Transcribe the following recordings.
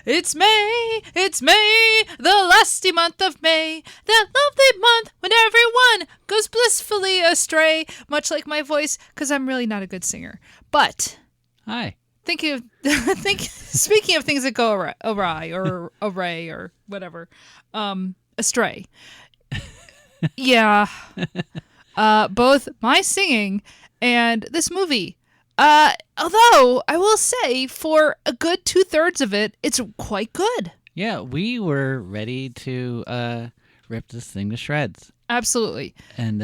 It's May, the lusty month of May, that lovely month when everyone goes blissfully astray, much like my voice, because I'm really not a good singer. But Hi. speaking of things that go awry or array or whatever, astray. Yeah. Both my singing and this movie. Although I will say, for a good 2/3 of it, it's quite good. Yeah, we were ready to rip this thing to shreds. Absolutely. And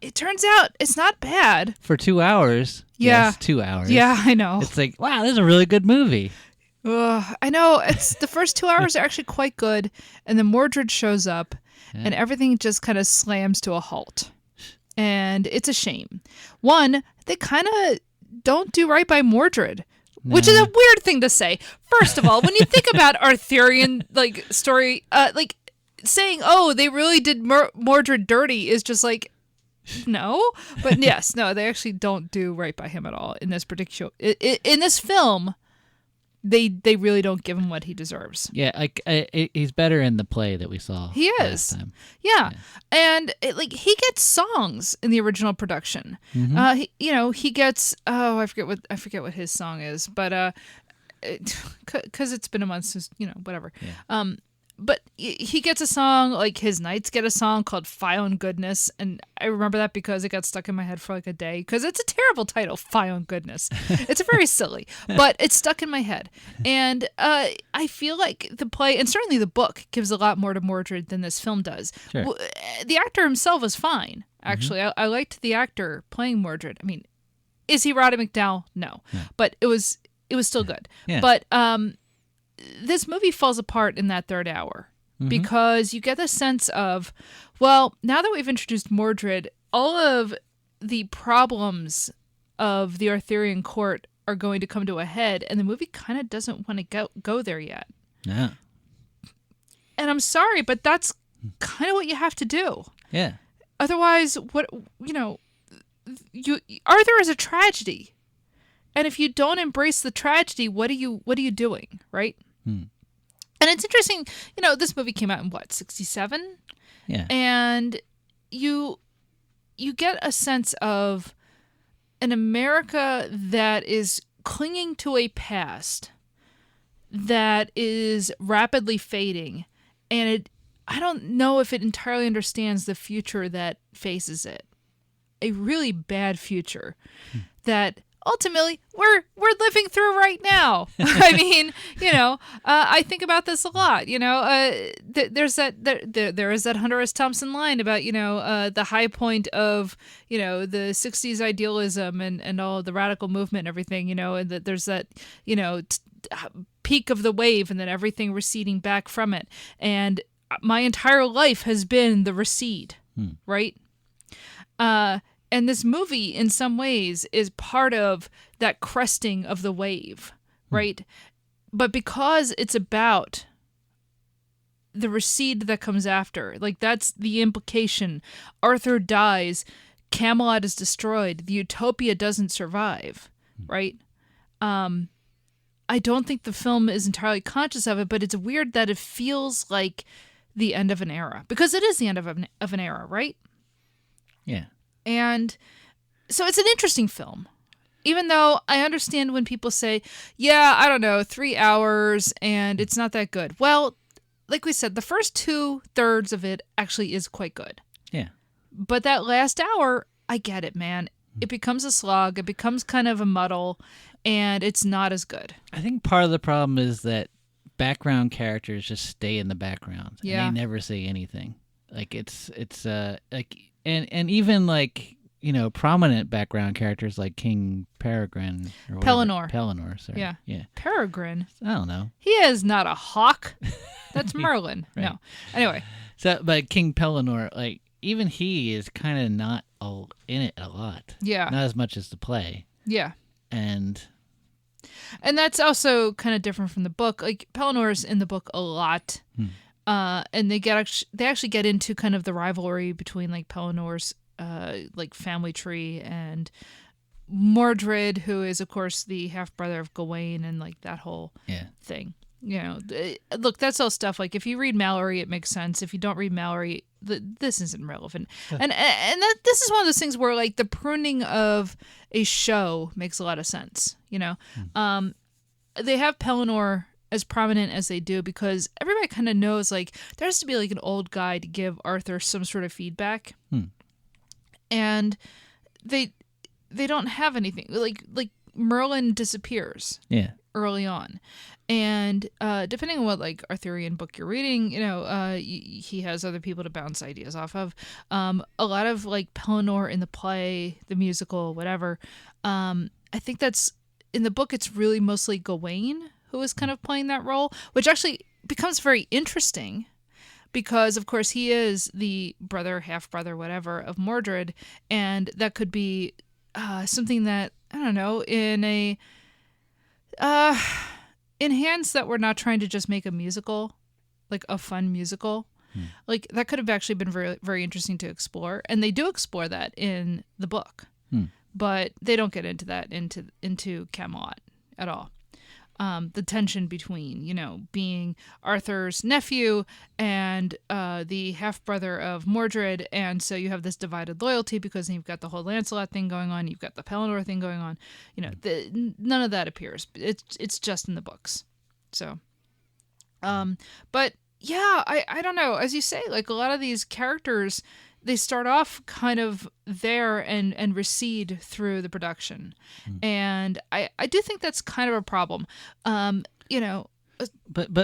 it turns out it's not bad. For 2 hours. Yeah. Yes, 2 hours. Yeah, I know. It's like, wow, this is a really good movie. I know. It's the first 2 hours are actually quite good, and then Mordred shows up, and everything just kind of slams to a halt. And it's a shame. One, they kind of don't do right by Mordred, which is a weird thing to say. First of all, when you think about Arthurian story, saying, "Oh, they really did Mordred dirty," is just like, no. But yes, no, they actually don't do right by him at all in this particular in this film. They really don't give him what he deserves. Yeah, he's better in the play that we saw. He is. Last time. Yeah. And he gets songs in the original production. Mm-hmm. He gets I forget what his song is, but because it's been a month since whatever. Yeah. But he gets a song, like his knights get a song called Fion Goodness, and I remember that because it got stuck in my head for like a day, because it's a terrible title, Fion Goodness. It's very silly, but it's stuck in my head. And I feel like the play, and certainly the book, gives a lot more to Mordred than this film does. Sure. The actor himself is fine, actually. Mm-hmm. I liked the actor playing Mordred. I mean, is he Roddy McDowall? No. But it was still good. Yeah. But this movie falls apart in that third hour, because you get the sense of, well, now that we've introduced Mordred, all of the problems of the Arthurian court are going to come to a head, and the movie kind of doesn't want to go there yet. Yeah. And I'm sorry, but that's kind of what you have to do. Yeah. Otherwise, Arthur is a tragedy. And if you don't embrace the tragedy, what are you doing, right? And it's interesting, this movie came out in 67? Yeah. And you get a sense of an America that is clinging to a past that is rapidly fading, and I don't know if it entirely understands the future that faces it. A really bad future that ultimately we're living through right now. I mean, I think about this a lot. There is that Hunter S. Thompson line about the high point of the 60s idealism and all the radical movement and everything. And that there's that peak of the wave and then everything receding back from it. And my entire life has been the recede, right? And this movie, in some ways, is part of that cresting of the wave, right? But because it's about the recede that comes after, like that's the implication. Arthur dies, Camelot is destroyed, the utopia doesn't survive, right? I don't think the film is entirely conscious of it, but it's weird that it feels like the end of an era, because it is the end of an era, right? Yeah. And so it's an interesting film, even though I understand when people say, yeah, I don't know, 3 hours and it's not that good. Well, like we said, the first 2/3 of it actually is quite good. Yeah. But that last hour, I get it, man. It becomes a slog. It becomes kind of a muddle, and it's not as good. I think part of the problem is that background characters just stay in the background. Yeah. And they never say anything. Like it's like. And even like, prominent background characters like King Peregrine or Pellinor. Pellinor, sorry. Yeah. Yeah. Peregrine. I don't know. He is not a hawk. That's Merlin. Right. No. Anyway. But King Pellinor, like, even he is kind of not in it a lot. Yeah. Not as much as the play. Yeah. And that's also kind of different from the book. Like, Pellinor's in the book a lot. And they actually get into kind of the rivalry between like Pellinor's like family tree and Mordred, who is of course the half brother of Gawain, and like that whole Yeah. thing. Look, that's all stuff. Like if you read Mallory, it makes sense. If you don't read Mallory, this isn't relevant. This is one of those things where like the pruning of a show makes a lot of sense. They have Pelennor as prominent as they do because everybody kind of knows like there has to be like an old guy to give Arthur some sort of feedback, and they don't have anything. Like Merlin disappears. Yeah. Early on, and depending on what like Arthurian book you're reading, he has other people to bounce ideas off of. A lot of like Pelennor in the play, the musical, whatever. I think that's in the book. It's really mostly Gawain who is kind of playing that role, which actually becomes very interesting because, of course, he is the brother, half brother, whatever of Mordred, and that could be something that I don't know in hands that were not trying to just make a musical, like a fun musical, like that could have actually been very, very interesting to explore. And they do explore that in the book, but they don't get into that into Camelot at all. The tension between, being Arthur's nephew and the half-brother of Mordred, and so you have this divided loyalty because you've got the whole Lancelot thing going on, you've got the Pelennor thing going on. None of that appears. It's just in the books. So, but yeah, I don't know. As you say, like a lot of these characters, they start off kind of there and recede through the production. And I do think that's kind of a problem. But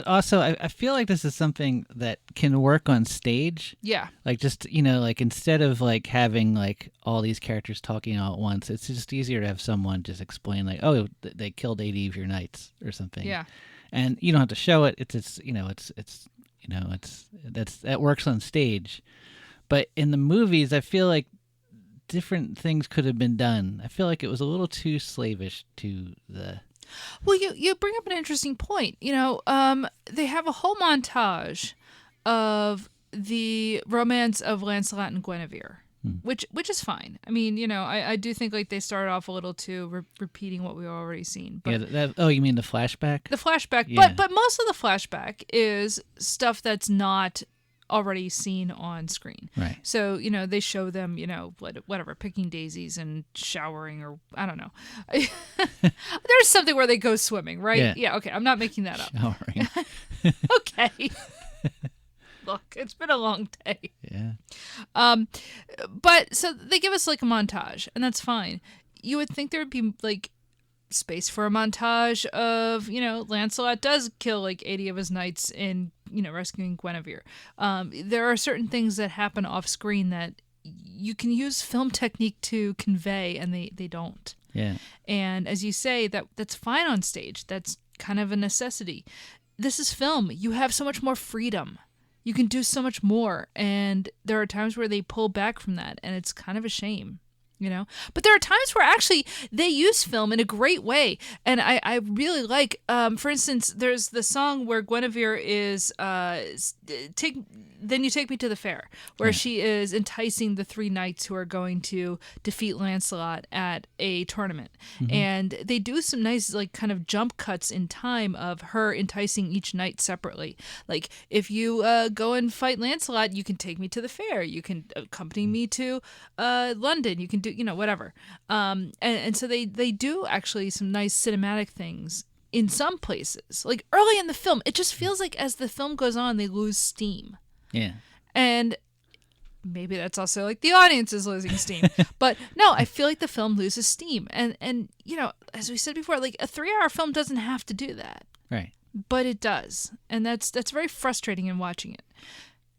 also I feel like this is something that can work on stage. Yeah. Like just, like instead of like having like all these characters talking all at once, it's just easier to have someone just explain like, oh, they killed 80 of your knights or something. Yeah. And you don't have to show it. That works on stage. But in the movies, I feel like different things could have been done. I feel like it was a little too slavish to the... Well, you bring up an interesting point. They have a whole montage of the romance of Lancelot and Guinevere, which is fine. I mean, I do think like they started off a little too repeating what we've already seen. But you mean the flashback? The flashback, yeah. but most of the flashback is stuff that's not already seen on screen. Right. So, they show them, whatever, picking daisies and showering, or I don't know. There's something where they go swimming, right? Yeah, okay. I'm not making that up. Showering. Okay. Look, it's been a long day. Yeah. But so they give us like a montage, and that's fine. You would think there would be like space for a montage of, Lancelot does kill like 80 of his knights in, rescuing Guinevere. There are certain things that happen off screen that you can use film technique to convey, and they don't. Yeah. And as you say, that's fine on stage. That's kind of a necessity. This is film. You have so much more freedom. You can do so much more. And there are times where they pull back from that, and it's kind of a shame. But there are times where actually they use film in a great way, and I really like. For instance, there's the song where Guinevere is Then You Take Me to the Fair, where she is enticing the three knights who are going to defeat Lancelot at a tournament, and they do some nice like kind of jump cuts in time of her enticing each knight separately. Like if you go and fight Lancelot, you can take me to the fair. You can accompany me to London. You can do whatever. And so they do actually some nice cinematic things in some places. Like early in the film, it just feels like as the film goes on, they lose steam. Yeah. And maybe that's also like the audience is losing steam. But no, I feel like the film loses steam. And as we said before, like a 3-hour film doesn't have to do that. Right. But it does. And that's very frustrating in watching it.